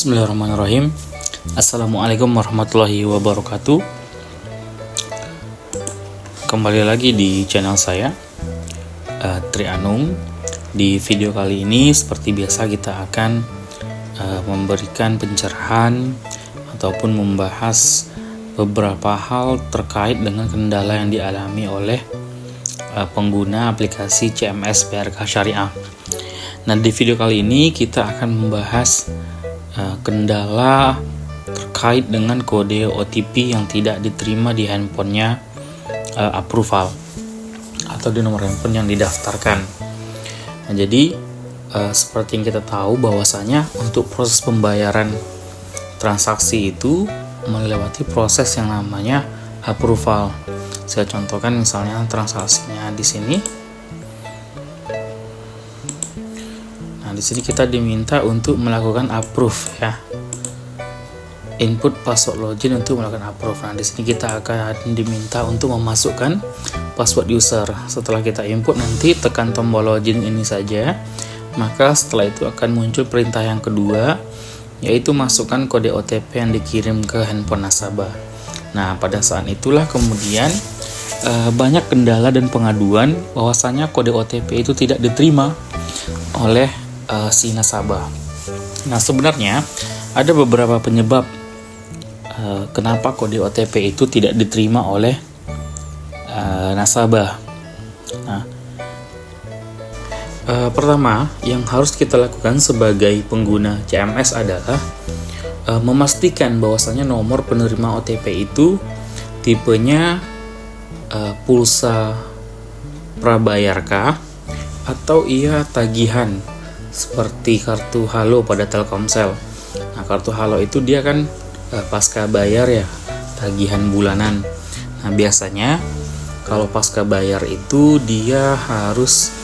Bismillahirrahmanirrahim. Assalamualaikum warahmatullahi wabarakatuh. Kembali lagi di channel saya, Trianum. Di video kali ini seperti biasa kita akan memberikan pencerahan ataupun membahas beberapa hal terkait dengan kendala yang dialami oleh pengguna aplikasi CMS BRK Syariah. Nah, di video kali ini kita akan membahas kendala terkait dengan kode OTP yang tidak diterima di handphonenya approval atau di nomor handphone yang didaftarkan. Nah, jadi seperti yang kita tahu bahwasanya untuk proses pembayaran transaksi itu melewati proses yang namanya approval. Saya contohkan misalnya transaksinya di sini. Di sini kita diminta untuk melakukan approve ya. Input password login untuk melakukan approve. Nah, di sini kita akan diminta untuk memasukkan password user. Setelah kita input nanti tekan tombol login ini saja. Maka setelah itu akan muncul perintah yang kedua, yaitu masukkan kode OTP yang dikirim ke handphone nasabah. Nah, pada saat itulah kemudian banyak kendala dan pengaduan bahwasanya kode OTP itu tidak diterima oleh si nasabah. Nah, sebenarnya ada beberapa penyebab kenapa kode OTP itu tidak diterima oleh nasabah. Nah, pertama yang harus kita lakukan sebagai pengguna CMS adalah memastikan bahwasanya nomor penerima OTP itu tipenya pulsa prabayarkah atau ia tagihan seperti kartu halo pada Telkomsel. Nah, kartu halo itu dia kan pasca bayar ya, tagihan bulanan. Nah, biasanya kalau pasca bayar itu dia harus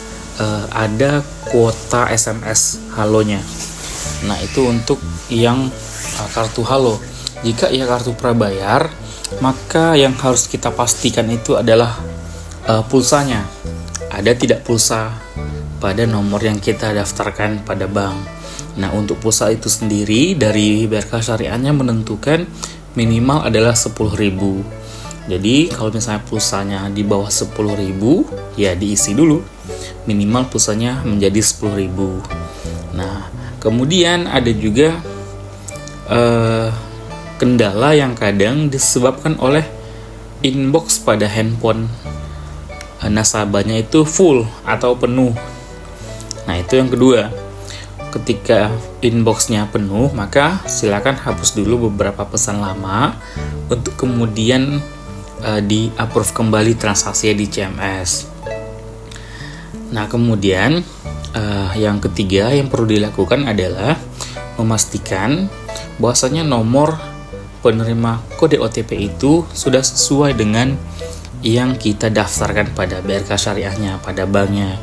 ada kuota SMS halonya. Nah, itu untuk yang kartu halo. Jika ia kartu prabayar, maka yang harus kita pastikan itu adalah pulsanya. Ada tidak pulsa pada nomor yang kita daftarkan pada bank. Nah, untuk pulsa itu sendiri dari BRK Syariahnya menentukan minimal adalah 10.000. Jadi kalau misalnya pulsanya di bawah 10.000 ya diisi dulu. Minimal pulsanya menjadi 10.000. Nah, kemudian ada juga kendala yang kadang disebabkan oleh inbox pada handphone nasabahnya itu full atau penuh. Nah, itu yang kedua. Ketika inboxnya penuh, maka silakan hapus dulu beberapa pesan lama untuk kemudian di-approve kembali transaksinya di CMS. Nah, kemudian yang ketiga yang perlu dilakukan adalah memastikan bahwasanya nomor penerima kode OTP itu sudah sesuai dengan yang kita daftarkan pada BRK Syariahnya, pada banknya.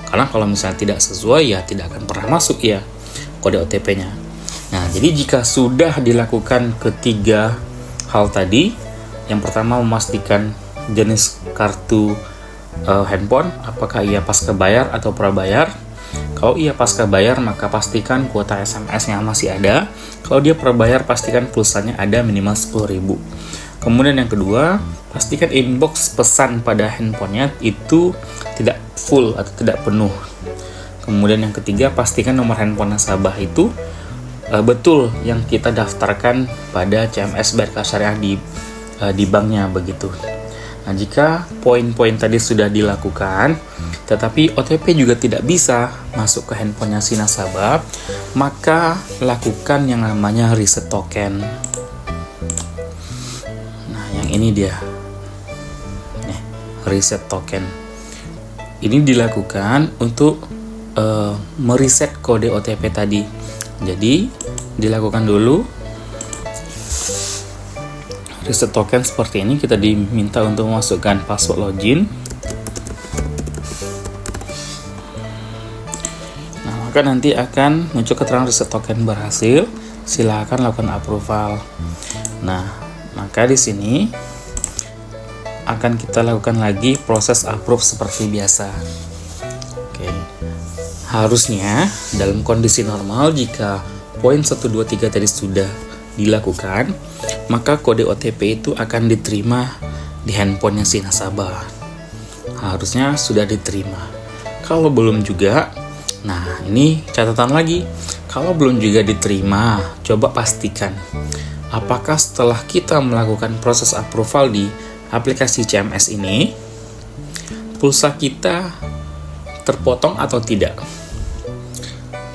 Karena kalau misalnya tidak sesuai ya tidak akan pernah masuk ya kode OTP-nya. Nah, jadi jika sudah dilakukan ketiga hal tadi, yang pertama memastikan jenis kartu handphone, apakah ia pasca bayar atau prabayar. Kalau ia pasca bayar maka pastikan kuota SMS-nya masih ada. Kalau dia prabayar pastikan pulsanya ada minimal 10.000. Kemudian yang kedua, pastikan inbox pesan pada handphonenya itu tidak full atau tidak penuh. Kemudian yang ketiga, pastikan nomor handphone nasabah itu betul yang kita daftarkan pada CMS BRK Syariah di banknya begitu. Nah, jika poin-poin tadi sudah dilakukan, tetapi OTP juga tidak bisa masuk ke handphonenya si nasabah, maka lakukan yang namanya reset token. Ini dia nih, reset token. Ini dilakukan untuk mereset kode OTP tadi. Jadi dilakukan dulu reset token seperti ini. Kita diminta untuk memasukkan password login. Nah, maka nanti akan muncul keterangan reset token berhasil. Silakan lakukan approval. Nah, maka di sini akan kita lakukan lagi proses approve seperti biasa. Oke. Harusnya dalam kondisi normal jika poin 1, 2, 3 tadi sudah dilakukan, maka kode OTP itu akan diterima di handphonenya si nasabah. Harusnya sudah diterima. Kalau belum juga, nah ini catatan lagi. Kalau belum juga diterima, coba pastikan apakah setelah kita melakukan proses approval di aplikasi CMS ini, pulsa kita terpotong atau tidak.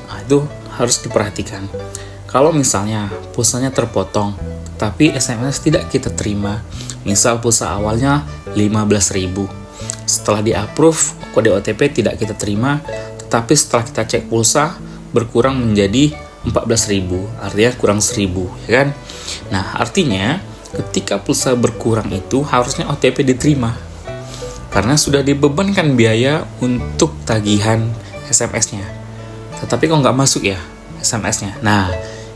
Nah, itu harus diperhatikan. Kalau misalnya pulsanya terpotong, tapi SMS tidak kita terima, misal pulsa awalnya 15.000, setelah di-approve, kode OTP tidak kita terima, tetapi setelah kita cek pulsa, berkurang menjadi 14.000, artinya kurang 1.000, ya kan? Nah, artinya ketika pulsa berkurang itu harusnya OTP diterima, karena sudah dibebankan biaya untuk tagihan SMS-nya. Tetapi kok nggak masuk ya SMS-nya? Nah,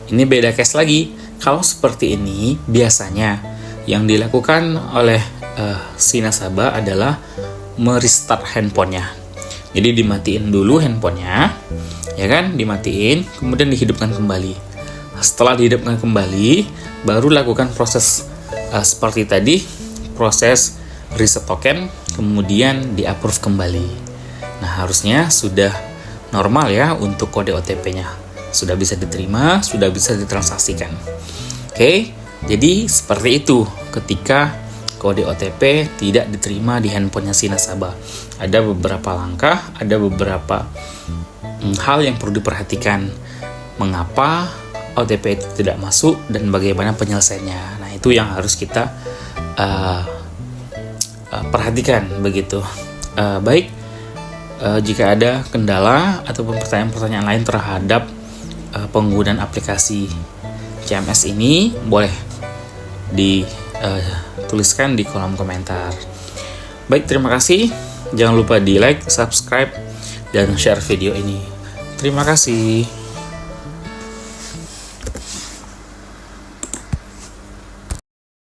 ini beda case lagi. Kalau seperti ini, biasanya yang dilakukan oleh si nasabah adalah merestart handphonenya. Jadi dimatiin dulu handphonenya, ya kan? Dimatiin, kemudian dihidupkan kembali. Setelah dihidupkan kembali, baru lakukan proses seperti tadi, proses reset token, kemudian di-approve kembali. Nah, harusnya sudah normal ya untuk kode OTP-nya. Sudah bisa diterima, sudah bisa ditransaksikan. Oke, jadi seperti itu ketika kode OTP tidak diterima di handphonenya si nasabah. Ada beberapa langkah, ada beberapa hal yang perlu diperhatikan. Mengapa OTP itu tidak masuk dan bagaimana penyelesaiannya. Nah, itu yang harus kita perhatikan begitu. Baik, jika ada kendala ataupun pertanyaan-pertanyaan lain terhadap penggunaan aplikasi CMS ini, boleh dituliskan di kolom komentar. Baik, terima kasih. Jangan lupa di like, subscribe, dan share video ini. Terima kasih.